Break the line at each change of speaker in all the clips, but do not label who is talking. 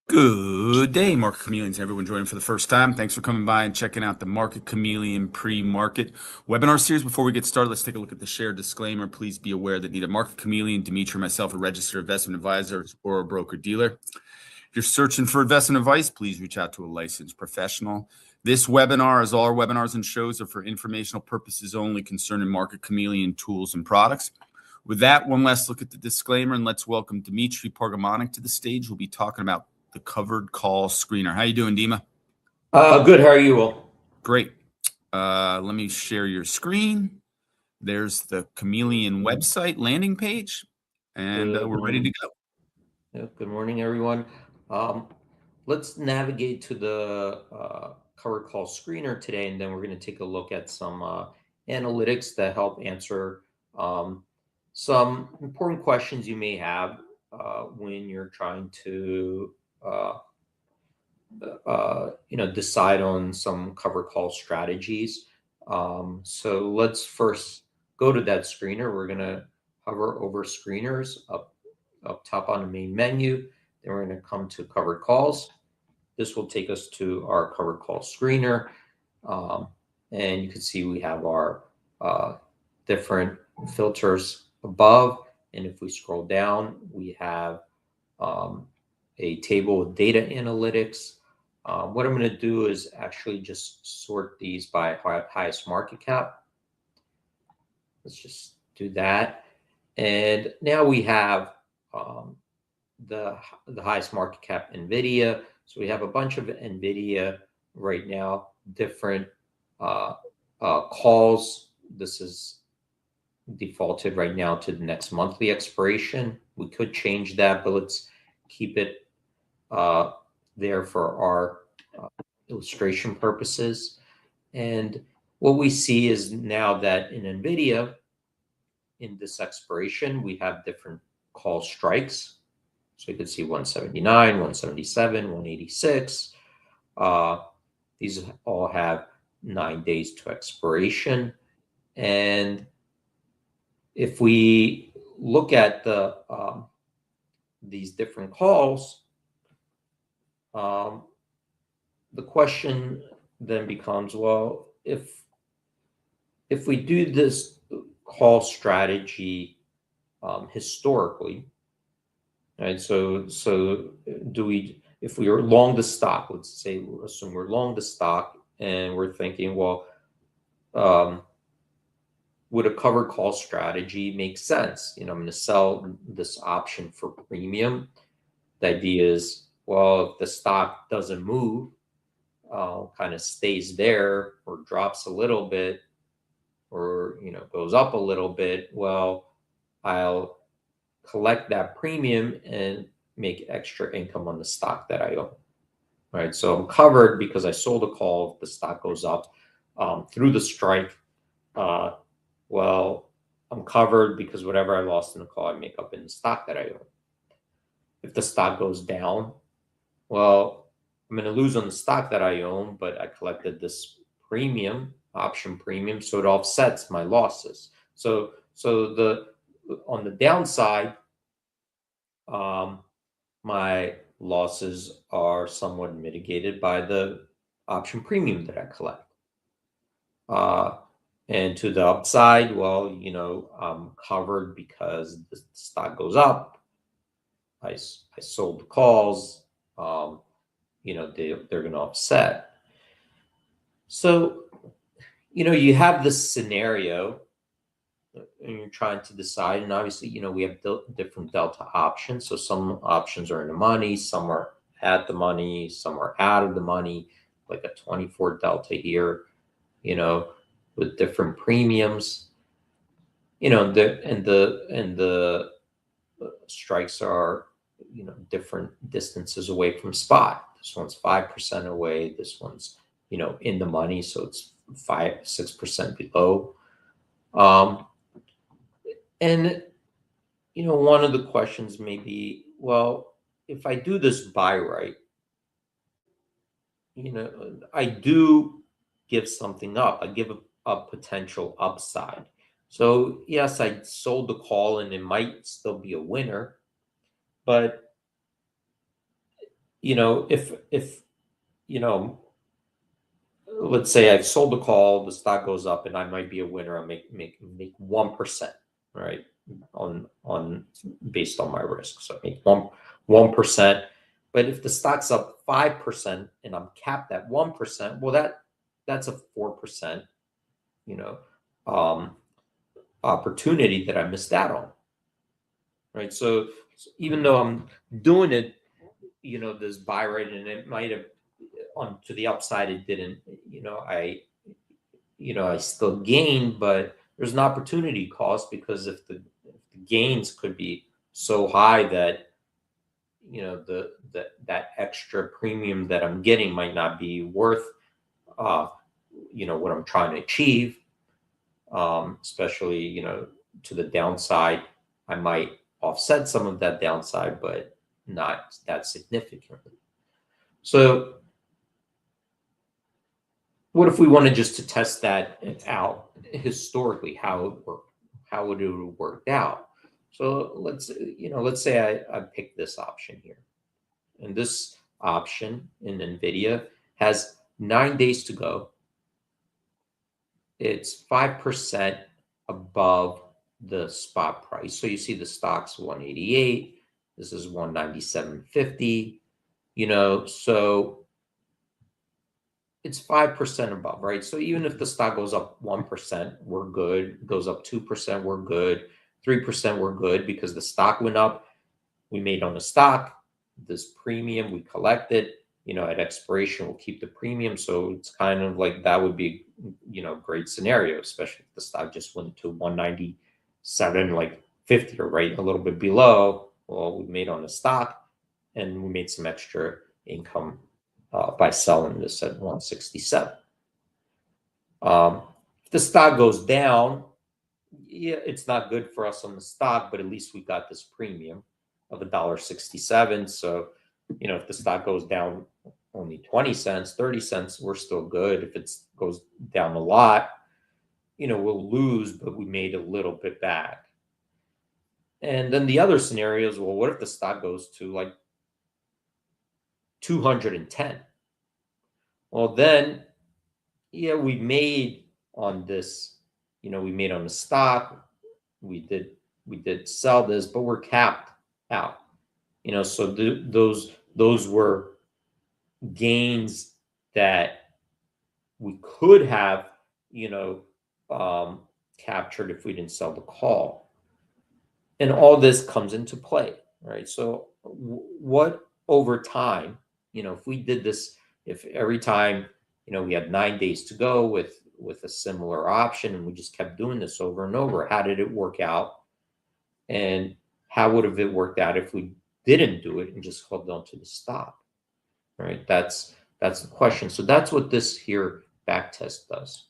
Good day, Market Chameleons. Everyone joining for the first time. Thanks for coming by and checking out the Market Chameleon pre-market webinar series. Before we get started, let's take a look at the share disclaimer. Please be aware that neither Market Chameleon, Dimitri, or myself are registered investment advisors or a broker-dealer. If you're searching for investment advice, please reach out to a licensed professional. This webinar, as all our webinars and shows, are for informational purposes only concerning Market Chameleon tools and products. With that, one last look at the disclaimer, and let's welcome Dimitri Pargamonic to the stage. We'll be talking about the covered call screener. How you doing, Dima?
Good. How are you all?
Great. Let me share your screen. There's the Chameleon website landing page, and we're ready to go.
Yeah, good morning, everyone. Let's navigate to the covered call screener today, and then we're going to take a look at some analytics that help answer some important questions you may have when you're trying to decide on some covered call strategies. So let's first go to that screener. We're going to hover over screeners up top on the main menu. Then we're going to come to covered calls. This will take us to our covered call screener. And you can see we have our different filters above. And if we scroll down, we have a table with data analytics. What I'm going to do is actually just sort these by highest market cap. Let's just do that. And now we have the highest market cap NVIDIA. So we have a bunch of NVIDIA right now, different calls. This is defaulted right now to the next monthly expiration. We could change that, but let's keep it there for our illustration purposes. And what we see is now that in NVIDIA, in this expiration, we have different call strikes. So you can see 179, 177, 186. These all have 9 days to expiration. And if we look at the these different calls, the question then becomes, well, if we do this call strategy historically, right? So do we, if we are long the stock, let's say, assume we're long the stock, and we're thinking, well, would a covered call strategy make sense? I'm going to sell this option for premium. The idea is, well, if the stock doesn't move, kind of stays there or drops a little bit, or goes up a little bit, well, I'll collect that premium and make extra income on the stock that I own. Right? So I'm covered because I sold a call. If the stock goes up through the strike, well, I'm covered because whatever I lost in the call, I make up in the stock that I own. If the stock goes down, well, I'm going to lose on the stock that I own, but I collected this premium, option premium, so it offsets my losses. So on the downside, my losses are somewhat mitigated by the option premium that I collect. And to the upside, well, I'm covered because the stock goes up. I sold the calls. They're going to offset. So, you have this scenario and you're trying to decide, and obviously, we have different delta options. So some options are in the money, some are at the money, some are out of the money, like a 24 delta here, with different premiums, and the strikes are, different distances away from spot. This one's 5% away. This one's, in the money. So it's 6% below. And, one of the questions may be, well, if I do this buy right, I do give something up. I give a potential upside. So yes, I sold the call and it might still be a winner, but if let's say I've sold the call, the stock goes up, and I might be a winner. I make 1%, right? On based on my risk. So I make 1%. But if the stock's up 5% and I'm capped at 1%, well that's a 4%, you know, um, opportunity that I missed out on. Right. So even though I'm doing it, this buy rate, and it might have on to the upside, it didn't, I still gained, but there's an opportunity cost, because if the gains could be so high that that extra premium that I'm getting might not be worth what I'm trying to achieve, especially to the downside. I might offset some of that downside, but not that significantly. So what if we wanted just to test that out historically, how it worked, how would it have worked out? So let's say I pick this option here, and this option in NVIDIA has 9 days to go. It's 5% above the spot price. So you see the stock's 188. This is 197.50. So it's 5% above, right? So even if the stock goes up 1%, we're good. Goes up 2%, we're good. 3%, we're good, because the stock went up. We made on the stock. This premium we collected, at expiration, we'll keep the premium. So it's kind of like that would be, great scenario, especially if the stock just went to 197, like 50, or right a little bit below. Well, we made on the stock, and we made some extra income by selling this at 167. If the stock goes down, yeah, it's not good for us on the stock, but at least we got this premium of $1.67. So, if the stock goes down only 20 cents, 30 cents, we're still good. If it goes down a lot, we'll lose, but we made a little bit back. And then the other scenarios, well, what if the stock goes to like 210? Well, then, yeah, we made on this, we made on the stock. We did sell this, but we're capped out. So those were gains that we could have, captured if we didn't sell the call. And all this comes into play, right? So what over time, if we did this, if every time, we had 9 days to go with a similar option, and we just kept doing this over and over, how did it work out? And how would have it worked out if we didn't do it and just held on to the stop, right? That's the question. So that's what this here back test does.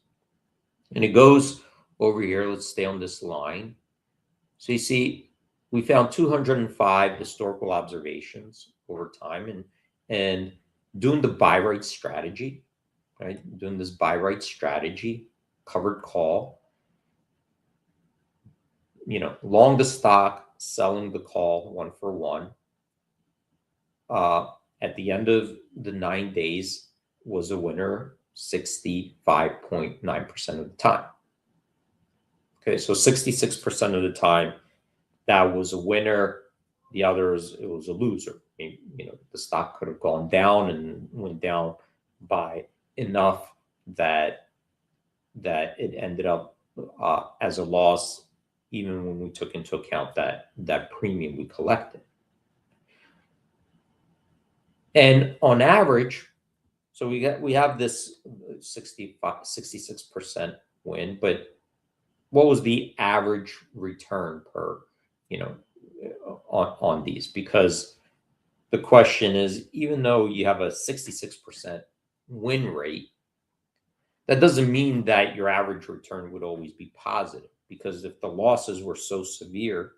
And it goes over here. Let's stay on this line. So you see, we found 205 historical observations over time, and doing the buy right strategy, right? Doing this buy right strategy, covered call, long the stock, selling the call 1 for 1. At the end of the 9 days, was a winner 65.9% of the time. Okay, so 66% of the time, that was a winner. The others, it was a loser. The stock could have gone down and went down by enough that it ended up as a loss, even when we took into account that premium we collected. And on average, so we have this 66% win, but what was the average return per, on these? Because the question is, even though you have a 66% win rate, that doesn't mean that your average return would always be positive, because if the losses were so severe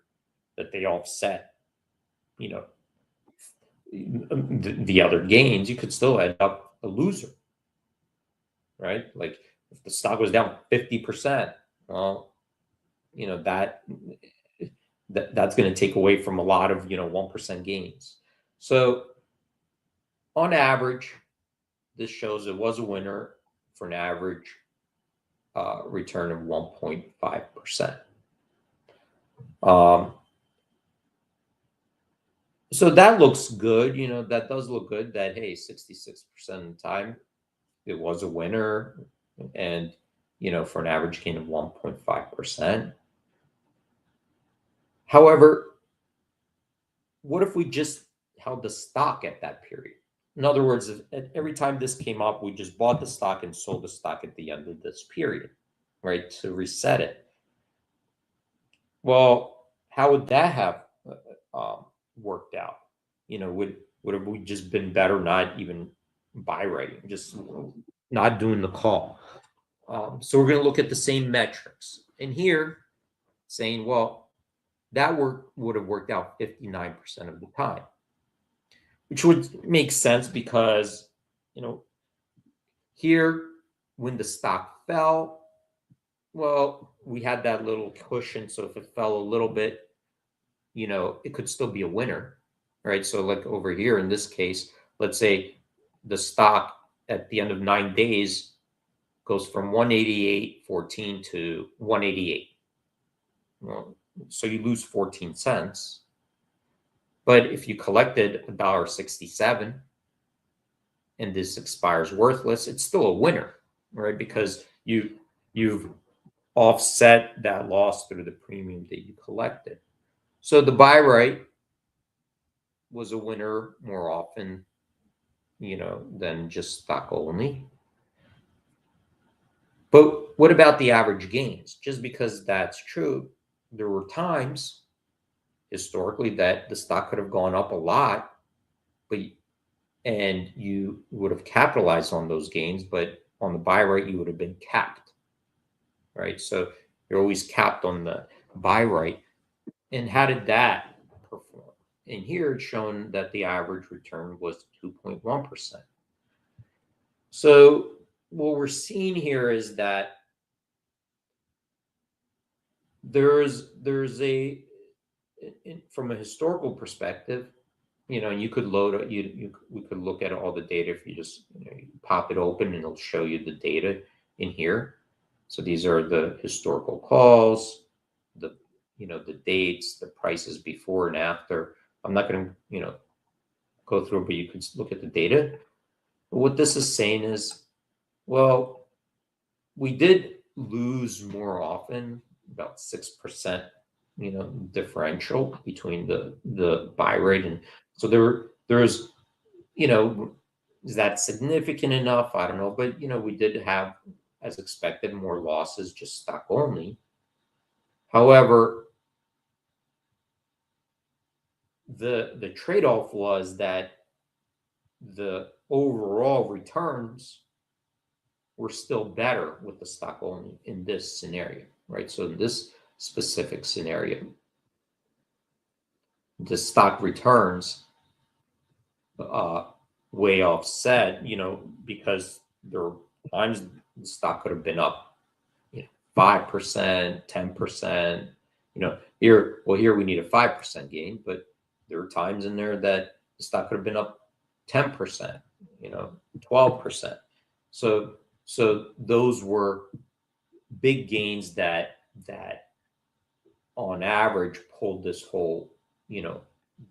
that they offset, the other gains, you could still end up a loser, right? Like if the stock was down 50%, well, that's going to take away from a lot of 1% gains. So on average, this shows it was a winner for an average return of 1.5%. So that looks good. That does look good that, hey, 66% of the time it was a winner, and, for an average gain of 1.5%. However, what if we just held the stock at that period? In other words, if every time this came up, we just bought the stock and sold the stock at the end of this period, right, to reset it. Well, how would that have worked out? Would have we just been better not even buy writing, just not doing the call? So we're going to look at the same metrics. And here, saying, well, that would have worked out 59% of the time, which would make sense because, here, when the stock fell, well, we had that little cushion. So if it fell a little bit, it could still be a winner, right? So like over here in this case, let's say the stock at the end of 9 days goes from 188.14 to 188. Well, so you lose 14 cents. But if you collected $1.67 and this expires worthless, it's still a winner, right? Because you've offset that loss through the premium that you collected. So the buy right was a winner more often, than just stock only. But what about the average gains? Just because that's true, there were times historically that the stock could have gone up a lot, and you would have capitalized on those gains, but on the buy right, you would have been capped, right? So you're always capped on the buy right. And how did that perform? And here it's shown that the average return was 2.1%. So what we're seeing here is that there's a, from a historical perspective, you could load it. We could look at all the data if you just you pop it open, and it'll show you the data in here. So these are the historical calls, the dates, the prices before and after. I'm not going to go through, but you could look at the data. But what this is saying is, well, we did lose more often, about 6%, differential between the buy rate. And so there's, is that significant enough? I don't know. But, we did have, as expected, more losses, just stock only. However, the trade-off was that the overall returns were still better with the stock only in this scenario, right? So in this specific scenario, the stock returns way offset, because there were times the stock could have been up 5%, 10%. Here we need a 5% gain, but there are times in there that the stock could have been up 10%, 12%. So those were big gains that on average pulled this whole,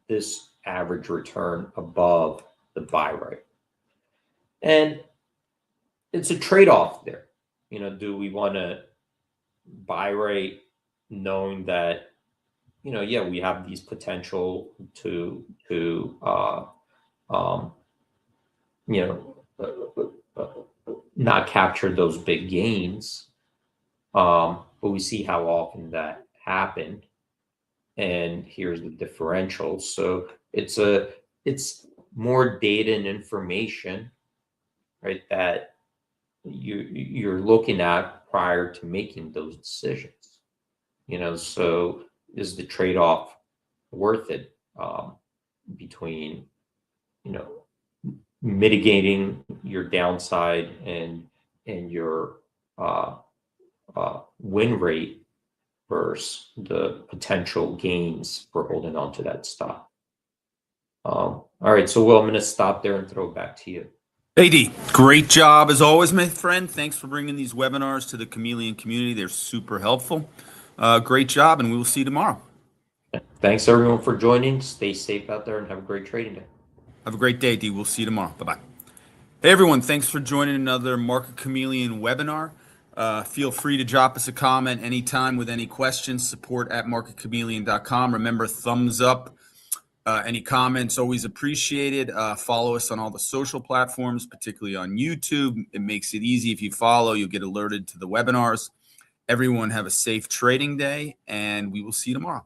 this average return above the buy rate. And it's a trade-off there. Do we want to buy rate knowing that, we have these potential to not capture those big gains, but we see how often that happened, and here's the differential. So it's more data and information, right, that you're looking at prior to making those decisions. So is the trade-off worth it between mitigating your downside and your win rate versus the potential gains for holding on to that stock? All right, so Will, I'm going to stop there and throw it back to you.
AD, great job as always, my friend. Thanks for bringing these webinars to the Chameleon community. They're super helpful. Great job, and we will see you tomorrow.
Thanks everyone for joining. Stay safe out there and have a great trading day.
Have a great day, D. We'll see you tomorrow. Bye-bye. Hey, everyone. Thanks for joining another Market Chameleon webinar. Feel free to drop us a comment anytime with any questions. Support at MarketChameleon.com. Remember, thumbs up. Any comments, always appreciated. Follow us on all the social platforms, particularly on YouTube. It makes it easy. If you follow, you'll get alerted to the webinars. Everyone have a safe trading day, and we will see you tomorrow.